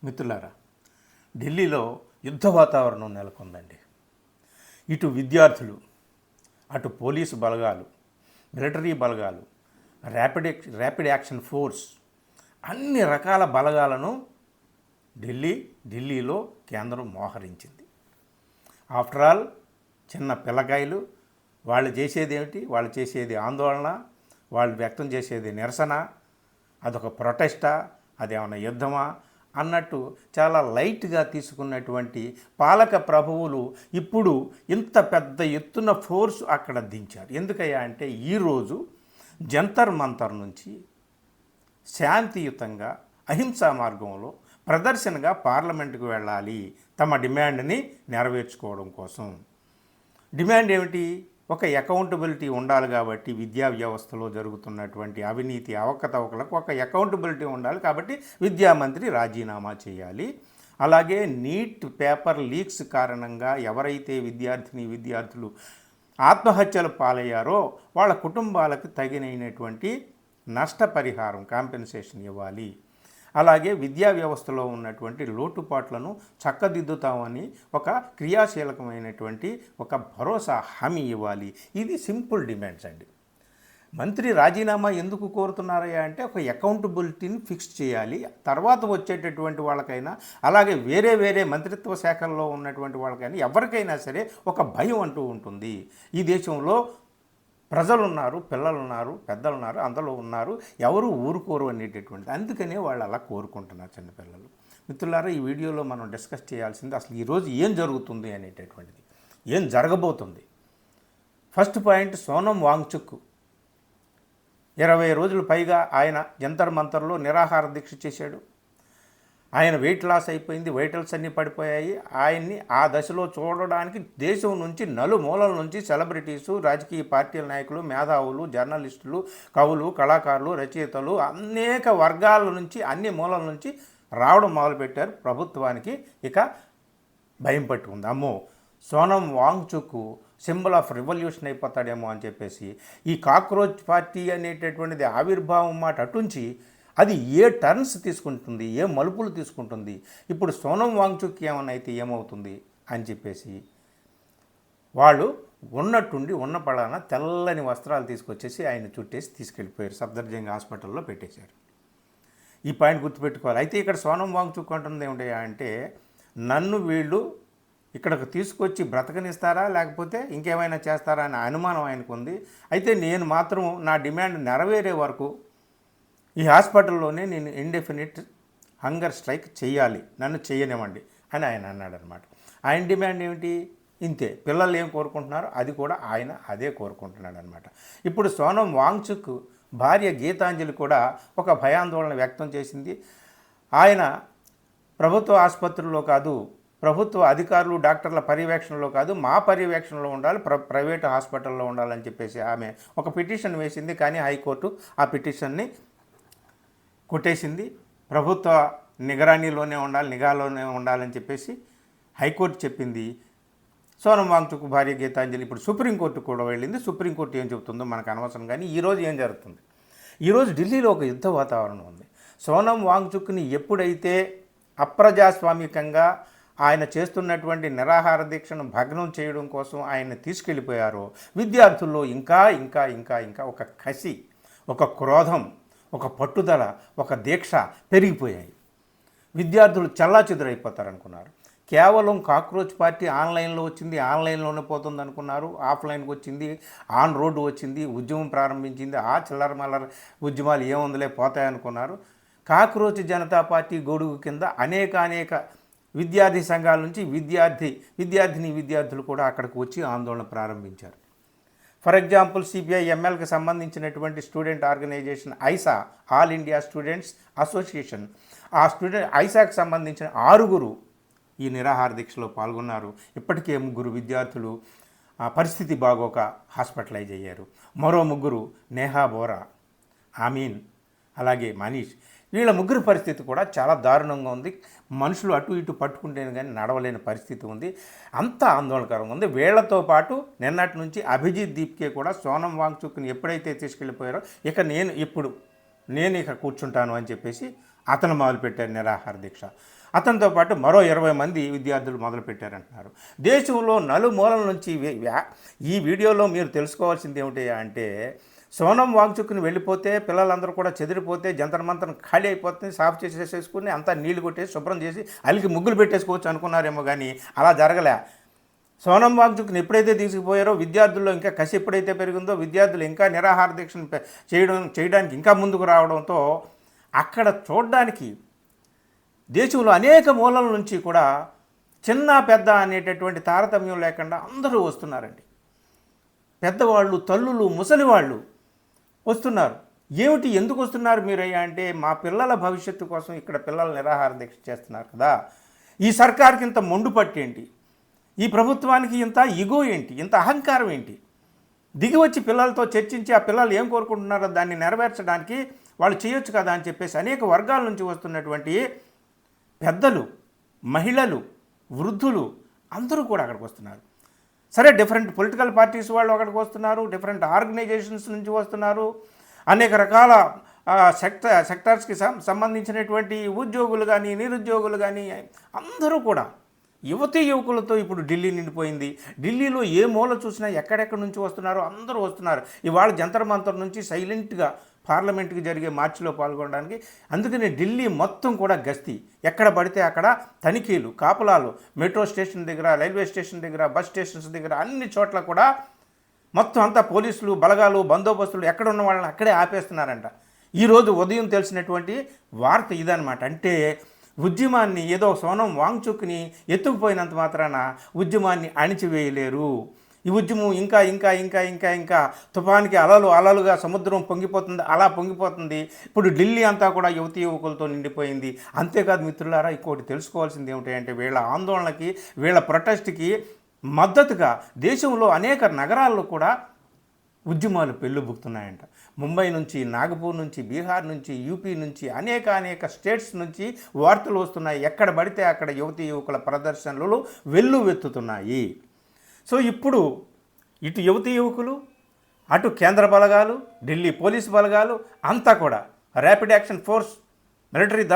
మిత్రులారా, ఢిల్లీలో యుద్ధ వాతావరణం నెలకొందండి. ఇటు విద్యార్థులు, అటు పోలీసు బలగాలు, మిలిటరీ బలగాలు, ర్యాపిడ్ యాక్షన్ ఫోర్స్, అన్ని రకాల బలగాలను ఢిల్లీలో కేంద్రం మోహరించింది. ఆఫ్టర్ ఆల్ చిన్న పిల్లకాయలు, వాళ్ళు చేసేది ఏమిటి? వాళ్ళు చేసేది ఆందోళన, వాళ్ళు వ్యక్తం చేసేది నిరసన, అదొక ప్రొటెస్టా, అదేమన్నా యుద్ధమా అన్నట్టు చాలా లైట్గా తీసుకున్నటువంటి పాలక ప్రభువులు ఇప్పుడు ఇంత పెద్ద ఎత్తున ఫోర్స్ అక్కడ దించారు. ఎందుకయ్యా అంటే ఈరోజు జంతర్ మంతర్ నుంచి శాంతియుతంగా అహింసా మార్గంలో ప్రదర్శనగా పార్లమెంటుకు వెళ్ళాలి తమ డిమాండ్ని నెరవేర్చుకోవడం కోసం. డిమాండ్ ఏమిటి? ఒక అకౌంటబిలిటీ ఉండాలి. కాబట్టి విద్యా వ్యవస్థలో జరుగుతున్నటువంటి అవినీతి అవకతవకలకు ఒక అకౌంటబిలిటీ ఉండాలి. కాబట్టి విద్యామంత్రి రాజీనామా చేయాలి. అలాగే నీట్ పేపర్ లీక్స్ కారణంగా ఎవరైతే విద్యార్థులు ఆత్మహత్యలు పాలయ్యారో వాళ్ళ కుటుంబాలకు తగినటువంటి నష్టపరిహారం కాంపెన్సేషన్ ఇవ్వాలి. అలాగే విద్యా వ్యవస్థలో ఉన్నటువంటి లోటుపాట్లను చక్కదిద్దుతామని ఒక క్రియాశీలకమైనటువంటి ఒక భరోసా హామీ ఇవ్వాలి. ఇది సింపుల్ డిమాండ్స్ అండి. మంత్రి రాజీనామా ఎందుకు కోరుతున్నారయ్యా అంటే ఒక అకౌంటబిలిటీని ఫిక్స్ చేయాలి. తర్వాత వచ్చేటటువంటి వాళ్ళకైనా, అలాగే వేరే మంత్రిత్వ శాఖల్లో ఉన్నటువంటి వాళ్ళకైనా, ఎవరికైనా సరే ఒక భయం అంటూ ఉంటుంది. ఈ దేశంలో ప్రజలున్నారు, పిల్లలున్నారు, పెద్దలున్నారు, అందులో ఉన్నారు, ఎవరు ఊరుకోరు అనేటటువంటిది. అందుకనే వాళ్ళు అలా కోరుకుంటున్నారు చిన్నపిల్లలు. మిత్రులారా, ఈ వీడియోలో మనం డిస్కస్ చేయాల్సింది అసలు ఈరోజు ఏం జరుగుతుంది అనేటటువంటిది, ఏం జరగబోతుంది. ఫస్ట్ పాయింట్, సోనం వాంగ్చుక్ 20 రోజులు పైగా ఆయన జంతర్ మంతర్లో నిరాహార దీక్ష చేశాడు. ఆయన వెయిట్ లాస్ అయిపోయింది, వైటల్స్ అన్నీ పడిపోయాయి. ఆయన్ని ఆ దశలో చూడడానికి దేశం నుంచి నలుమూలల నుంచి సెలబ్రిటీసు, రాజకీయ పార్టీల నాయకులు, మేధావులు, జర్నలిస్టులు, కవులు, కళాకారులు, రచయితలు అనేక వర్గాల నుంచి, అన్ని మూలల నుంచి రావడం మొదలుపెట్టారు. ప్రభుత్వానికి ఇక భయం పట్టుకుంది. అమ్మో, Sonam Wangchuk symbol of revolution అయిపోతాడేమో అని చెప్పేసి ఈ కాక్రోచ్ పార్టీ అనేటటువంటిది ఆవిర్భావం మాట అటుంచి అది ఏ టర్న్స్ తీసుకుంటుంది, ఏ మలుపులు తీసుకుంటుంది, ఇప్పుడు సోనం వాంగ్చుక్ ఏమన్నా అయితే ఏమవుతుంది అని చెప్పేసి వాళ్ళు ఉన్నట్టుండి ఉన్న పడాన తెల్లని వస్త్రాలు తీసుకొచ్చేసి ఆయన చుట్టేసి తీసుకెళ్ళిపోయారు. సఫ్దర్జంగ్ హాస్పిటల్లో పెట్టేశారు. ఈ పాయింట్ గుర్తుపెట్టుకోవాలి. అయితే ఇక్కడ సోనం వాంగ్చుక్ అంటుంది ఏమిటి అంటే, నన్ను వీళ్ళు ఇక్కడికి తీసుకొచ్చి బ్రతకనిస్తారా లేకపోతే ఇంకేమైనా చేస్తారా అనే అనుమానం ఆయనకు ఉంది. అయితే నేను మాత్రం నా డిమాండ్ నెరవేరే వరకు ఈ హాస్పిటల్లోనే నేను ఇండెఫినిట్ హంగర్ స్ట్రైక్ చేయాలి, నన్ను చేయనివ్వండి అని ఆయన అన్నాడనమాట. ఆయన డిమాండ్ ఏమిటి? ఇంతే. పిల్లలు ఏం కోరుకుంటున్నారో అది కూడా ఆయన అదే కోరుకుంటున్నాడు అనమాట. ఇప్పుడు సోనం వాంగ్చుక్ భార్య గీతాంజలి కూడా ఒక భయాందోళన వ్యక్తం చేసింది. ఆయన ప్రభుత్వ ఆసుపత్రుల్లో కాదు, ప్రభుత్వ అధికారులు డాక్టర్ల పర్యవేక్షణలో కాదు, మా పర్యవేక్షణలో ఉండాలి, ప్రైవేటు హాస్పిటల్లో ఉండాలని చెప్పేసి ఆమె ఒక పిటిషన్ వేసింది. కానీ హైకోర్టు ఆ పిటిషన్ని కొట్టేసింది. ప్రభుత్వ నిఘాలోనే ఉండాలని చెప్పేసి హైకోర్టు చెప్పింది. సోనం వాంగ్చుక్ భార్య గీతాంజలి ఇప్పుడు సుప్రీంకోర్టు కూడా వెళ్ళింది. సుప్రీంకోర్టు ఏం చెబుతుందో మనకు అనవసరం. కానీ ఈరోజు ఏం జరుగుతుంది? ఈరోజు ఢిల్లీలో ఒక యుద్ధ వాతావరణం ఉంది. సోనం వాంగ్చుక్ని ఎప్పుడైతే అప్రజాస్వామికంగా ఆయన చేస్తున్నటువంటి నిరాహార దీక్షను భగ్నం చేయడం కోసం ఆయన తీసుకెళ్ళిపోయారో, విద్యార్థుల్లో ఇంకా ఒక కసి, ఒక క్రోధం, ఒక పట్టుదల, ఒక దీక్ష పెరిగిపోయాయి. విద్యార్థులు చెల్లాచెదురైపోతారనుకున్నారు. కేవలం కాక్రోచ్ పార్టీ ఆన్లైన్లో వచ్చింది, ఆన్లైన్లోనే పోతుంది అనుకున్నారు. ఆఫ్లైన్కి వచ్చింది, ఆన్ రోడ్డు వచ్చింది, ఉద్యమం ప్రారంభించింది. ఆ చిల్లరమల్లర ఉద్యమాలు ఏముందిలే పోతాయనుకున్నారు. కాక్రోచ్ జనతా పార్టీ గొడుగు కింద అనేక విద్యార్థి సంఘాల నుంచి విద్యార్థులు కూడా అక్కడికి వచ్చి ఆందోళన ప్రారంభించారు. ఫర్ ఎగ్జాంపుల్, సిపిఐ ఎంఎల్కి సంబంధించినటువంటి student organisation AISA, all India students association, ఆ ఐసాకి సంబంధించిన 6 ఈ నిరాహార దీక్షలో పాల్గొన్నారు. ఇప్పటికే 3 విద్యార్థులు పరిస్థితి బాగోక హాస్పిటలైజ్ అయ్యారు. మరో 3 నేహా బోరా, ఆమీన్, అలాగే మనీష్, వీళ్ళ 3 పరిస్థితి కూడా చాలా దారుణంగా ఉంది. మనుషులు అటు ఇటు పట్టుకుంటేనే కానీ నడవలేని పరిస్థితి ఉంది. అంత ఆందోళనకరంగా ఉంది. వీళ్లతో పాటు నిన్నటి నుంచి అభిజిత్ దీప్కే కూడా సోనం వాంగ్చుక్ని ఎప్పుడైతే తీసుకెళ్ళిపోయారో నేను ఇక కూర్చుంటాను అని చెప్పేసి అతను మొదలుపెట్టారు నిరాహార దీక్ష. అతనితో పాటు మరో 20 మంది విద్యార్థులు మొదలుపెట్టారంటున్నారు. దేశంలో నలుమూలల నుంచి ఈ వీడియోలో మీరు తెలుసుకోవాల్సింది ఏమిటి అంటే, సోనం వాంగ్చుక్ని వెళ్ళిపోతే పిల్లలందరూ కూడా చెదిరిపోతే జంతర్ మంతర్ ఖాళీ అయిపోతుంది, సాఫ్ చేసేసుకుని అంతా నీళ్లు కొట్టేసి శుభ్రం చేసి అలికి ముగ్గులు పెట్టేసుకోవచ్చు అనుకున్నారేమో, కానీ అలా జరగలే. సోనం వాంగ్చుక్ని ఎప్పుడైతే తీసుకుపోయారో విద్యార్థుల్లో ఇంకా కసి ఎప్పుడైతే పెరిగిందో, విద్యార్థులు ఇంకా నిరాహార దీక్షను చేయడానికి ఇంకా ముందుకు రావడంతో అక్కడ చూడడానికి దేశంలో అనేక మూలల నుంచి కూడా చిన్న పెద్ద అనేటటువంటి తారతమ్యం లేకుండా అందరూ వస్తున్నారండి. పెద్దవాళ్ళు, తల్లులు, ముసలివాళ్ళు వస్తున్నారు. ఏమిటి, ఎందుకు వస్తున్నారు మీరయ్యా అంటే, మా పిల్లల భవిష్యత్తు కోసం ఇక్కడ పిల్లలు నిరాహార దీక్ష చేస్తున్నారు కదా, ఈ సర్కార్కి ఇంత మొండు పట్టేంటి, ఈ ప్రభుత్వానికి ఇంత ఇగో ఏంటి, ఇంత అహంకారం ఏంటి, దిగి వచ్చి పిల్లలతో చర్చించి ఆ పిల్లలు ఏం కోరుకుంటున్నారో దాన్ని నెరవేర్చడానికి వాళ్ళు చేయొచ్చు కదా అని చెప్పేసి అనేక వర్గాల నుంచి వస్తున్నటువంటి పెద్దలు, మహిళలు, వృద్ధులు అందరూ కూడా అక్కడికి వస్తున్నారు. సరే, డిఫరెంట్ పొలిటికల్ పార్టీస్ వాళ్ళు అక్కడికి వస్తున్నారు, డిఫరెంట్ ఆర్గనైజేషన్స్ నుంచి వస్తున్నారు, అనేక రకాల సెక్టార్స్కి సంబంధించినటువంటి ఉద్యోగులు కానీ నిరుద్యోగులు కానీ అందరూ కూడా యువతీ యువకులతో ఇప్పుడు ఢిల్లీ నిండిపోయింది. ఢిల్లీలో ఏ మూల చూసినా ఎక్కడెక్కడి నుంచి వస్తున్నారో అందరూ వస్తున్నారు. ఇవాళ జంతర్ మంతర్ నుంచి సైలెంట్గా పార్లమెంట్కి జరిగే మార్చిలో పాల్గొనడానికి. అందుకని ఢిల్లీ మొత్తం కూడా గస్తీ, ఎక్కడ పడితే అక్కడ తనిఖీలు, కాపలాలు, మెట్రో స్టేషన్ దగ్గర, రైల్వే స్టేషన్ దగ్గర, బస్ స్టేషన్స్ దగ్గర అన్ని చోట్ల కూడా మొత్తం అంతా పోలీసులు, బలగాలు, బందోబస్తులు ఎక్కడ ఉన్న వాళ్ళని అక్కడే ఆపేస్తున్నారంట. ఈరోజు ఉదయం తెలిసినటువంటి వార్త ఇదనమాట. అంటే ఉద్యమాన్ని ఏదో సోనం వాంగ్చుక్ని ఎత్తుకుపోయినంత మాత్రాన ఉద్యమాన్ని అణిచివేయలేరు. ఈ ఉద్యమం ఇంకా ఇంకా ఇంకా ఇంకా ఇంకా తుఫానికి అలలుగా సముద్రం పొంగిపోతుంది, అలా పొంగిపోతుంది. ఇప్పుడు ఢిల్లీ అంతా కూడా యువతీ యువకులతో నిండిపోయింది. అంతేకాదు మిత్రులారా, ఇంకోటి తెలుసుకోవాల్సింది ఏమిటంటే, వీళ్ళ ఆందోళనకి, వీళ్ళ ప్రొటెస్ట్కి మద్దతుగా దేశంలో అనేక నగరాల్లో కూడా ఉద్యమాలు పెళ్ళుబుకుతున్నాయంట. ముంబై నుంచి, నాగపూర్ నుంచి, బీహార్ నుంచి, యూపీ నుంచి అనేక స్టేట్స్ నుంచి వార్తలు వస్తున్నాయి. ఎక్కడ పడితే అక్కడ యువతీ యువకుల ప్రదర్శనలు వెల్లువెత్తుతున్నాయి. సో ఇప్పుడు ఇటు యువతీ యువకులు, అటు కేంద్ర బలగాలు, ఢిల్లీ పోలీసు బలగాలు అంతా కూడా, ర్యాపిడ్ యాక్షన్ ఫోర్స్, మిలిటరీ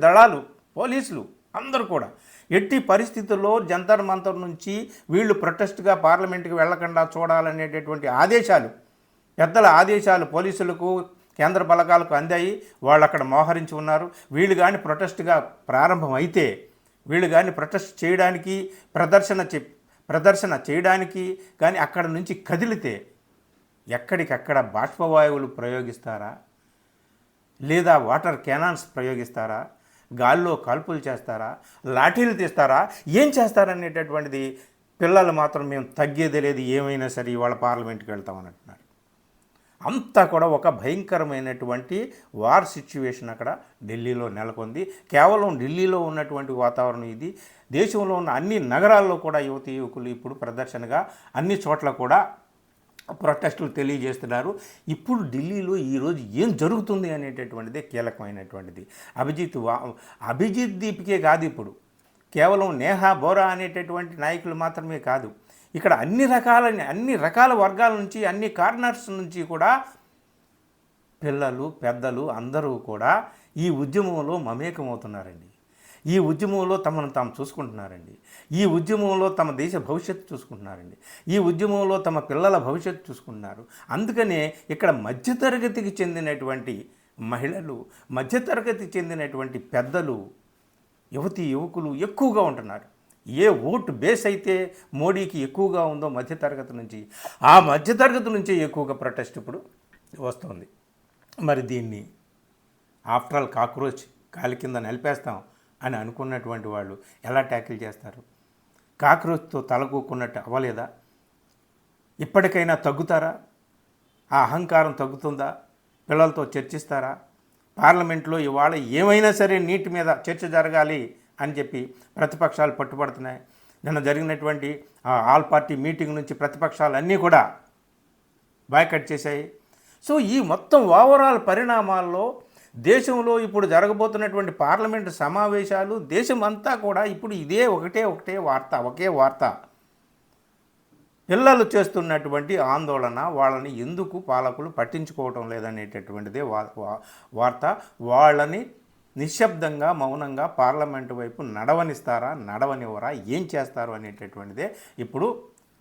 దళాలు, పోలీసులు అందరూ కూడా ఎట్టి పరిస్థితుల్లో జంతర్ మంతర్ నుంచి వీళ్ళు ప్రొటెస్ట్గా పార్లమెంట్కి వెళ్లకుండా చూడాలనేటటువంటి ఆదేశాలు, పెద్దల ఆదేశాలు పోలీసులకు, కేంద్ర బలగాలకు అందాయి. వాళ్ళు అక్కడ మోహరించి ఉన్నారు. వీళ్ళు కానీ ప్రొటెస్ట్గా ప్రారంభం అయితే, వీళ్ళు కానీ ప్రొటెస్ట్ చేయడానికి, ప్రదర్శన చేయడానికి కానీ అక్కడ నుంచి కదిలితే ఎక్కడికక్కడ బాష్పవాయువులు ప్రయోగిస్తారా, లేదా వాటర్ కెనాన్స్ ప్రయోగిస్తారా, గాల్లో కాల్పులు చేస్తారా, లాఠీలు తీస్తారా, ఏం చేస్తారనేటటువంటిది పిల్లలు మాత్రం మేము తగ్గేదే లేదు, ఏమైనా సరే ఇవాళ పార్లమెంట్కి వెళ్తామని అంటున్నారు. అంతా కూడా ఒక భయంకరమైనటువంటి వార్ సిచ్యువేషన్ అక్కడ ఢిల్లీలో నెలకొంది. కేవలం ఢిల్లీలో ఉన్నటువంటి వాతావరణం ఇది. దేశంలో ఉన్న అన్ని నగరాల్లో కూడా యువతీ యువకులు ఇప్పుడు ప్రదర్శనగా అన్ని చోట్ల కూడా ప్రొటెస్టులు తెలియజేస్తున్నారు. ఇప్పుడు ఢిల్లీలో ఈరోజు ఏం జరుగుతుంది అనేటటువంటిదే కీలకమైనటువంటిది. అభిజిత్ దీపికే కాదు, ఇప్పుడు కేవలం నేహా బోరా అనేటటువంటి నాయకులు మాత్రమే కాదు, ఇక్కడ అన్ని రకాల వర్గాల నుంచి, అన్ని కార్నర్స్ నుంచి కూడా పిల్లలు, పెద్దలు అందరూ కూడా ఈ ఉద్యమంలో మమేకమవుతున్నారండి. ఈ ఉద్యమంలో తమను తాము చూసుకుంటున్నారండి. ఈ ఉద్యమంలో తమ దేశ భవిష్యత్తు చూసుకుంటున్నారండి. ఈ ఉద్యమంలో తమ పిల్లల భవిష్యత్తు చూసుకుంటున్నారు. అందుకనే ఇక్కడ మధ్యతరగతికి చెందినటువంటి మహిళలు, మధ్యతరగతికి చెందినటువంటి పెద్దలు, యువతీ యువకులు ఎక్కువగా ఉంటున్నారు. ఏ ఓటు బేస్ అయితే మోడీకి ఎక్కువగా ఉందో మధ్యతరగతి నుంచి, ఆ మధ్యతరగతి నుంచే ఎక్కువగా ప్రొటెస్ట్ ఇప్పుడు వస్తుంది. మరి దీన్ని ఆఫ్టర్ ఆల్ కాక్రోచ్ కాలి కింద నిలిపేస్తాం అని అనుకున్నటువంటి వాళ్ళు ఎలా ట్యాకిల్ చేస్తారు? కాక్రోచ్తో తలకూకున్నట్టు అవ్వలేదా? ఇప్పటికైనా తగ్గుతారా? ఆ అహంకారం తగ్గుతుందా? పిల్లలతో చర్చిస్తారా? పార్లమెంట్లో ఇవాళ ఏమైనా సరే నీటి మీద చర్చ జరగాలి అని చెప్పి ప్రతిపక్షాలు పట్టుబడుతున్నాయి. నిన్న జరిగినటువంటి ఆల్ పార్టీ మీటింగ్ నుంచి ప్రతిపక్షాలు అన్నీ కూడా బాయ్కట్ చేశాయి. సో ఈ మొత్తం ఓవరాల్ పరిణామాల్లో దేశంలో ఇప్పుడు జరగబోతున్నటువంటి పార్లమెంటు సమావేశాలు, దేశం అంతా కూడా ఇప్పుడు ఇదే ఒకే వార్త. పిల్లలు చేస్తున్నటువంటి ఆందోళన, వాళ్ళని ఎందుకు పాలకులు పట్టించుకోవటం లేదనేటటువంటిదే వార్త. వాళ్ళని నిశ్శబ్దంగా మౌనంగా పార్లమెంటు వైపు నడవనిస్తారా నడవనివ్వరా ఏం చేస్తారు అనేటటువంటిదే ఇప్పుడు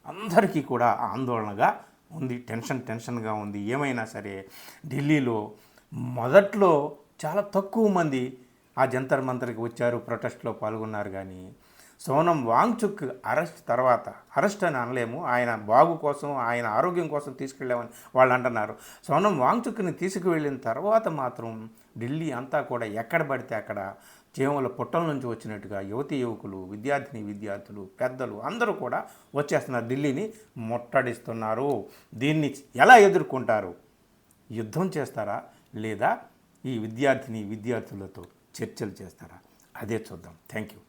అందరికీ కూడా ఆందోళనగా ఉంది, టెన్షన్గా ఉంది. ఏమైనా సరే ఢిల్లీలో మొదట్లో చాలా తక్కువ మంది ఆ జంతర్ మంతర్కి వచ్చారు, ప్రొటెస్ట్లో పాల్గొన్నారు. కానీ సోనం వాంగ్చుక్ అరెస్ట్ తర్వాత, అరెస్ట్ అని అనలేము, ఆయన బాగు కోసం ఆయన ఆరోగ్యం కోసం తీసుకెళ్ళామని వాళ్ళు అంటున్నారు. సోనం వాంగ్చుక్ని తీసుకువెళ్ళిన తర్వాత మాత్రం ఢిల్లీ అంతా కూడా ఎక్కడ పడితే అక్కడ చీమల పుట్టల నుంచి వచ్చినట్టుగా యువతీ యువకులు, విద్యార్థులు, పెద్దలు అందరూ కూడా వచ్చేస్తున్నారు, ఢిల్లీని ముట్టడిస్తున్నారు. దీన్ని ఎలా ఎదుర్కొంటారు? యుద్ధం చేస్తారా లేదా ఈ విద్యార్థులతో చర్చలు చేస్తారా? అదే చూద్దాం. Thank you.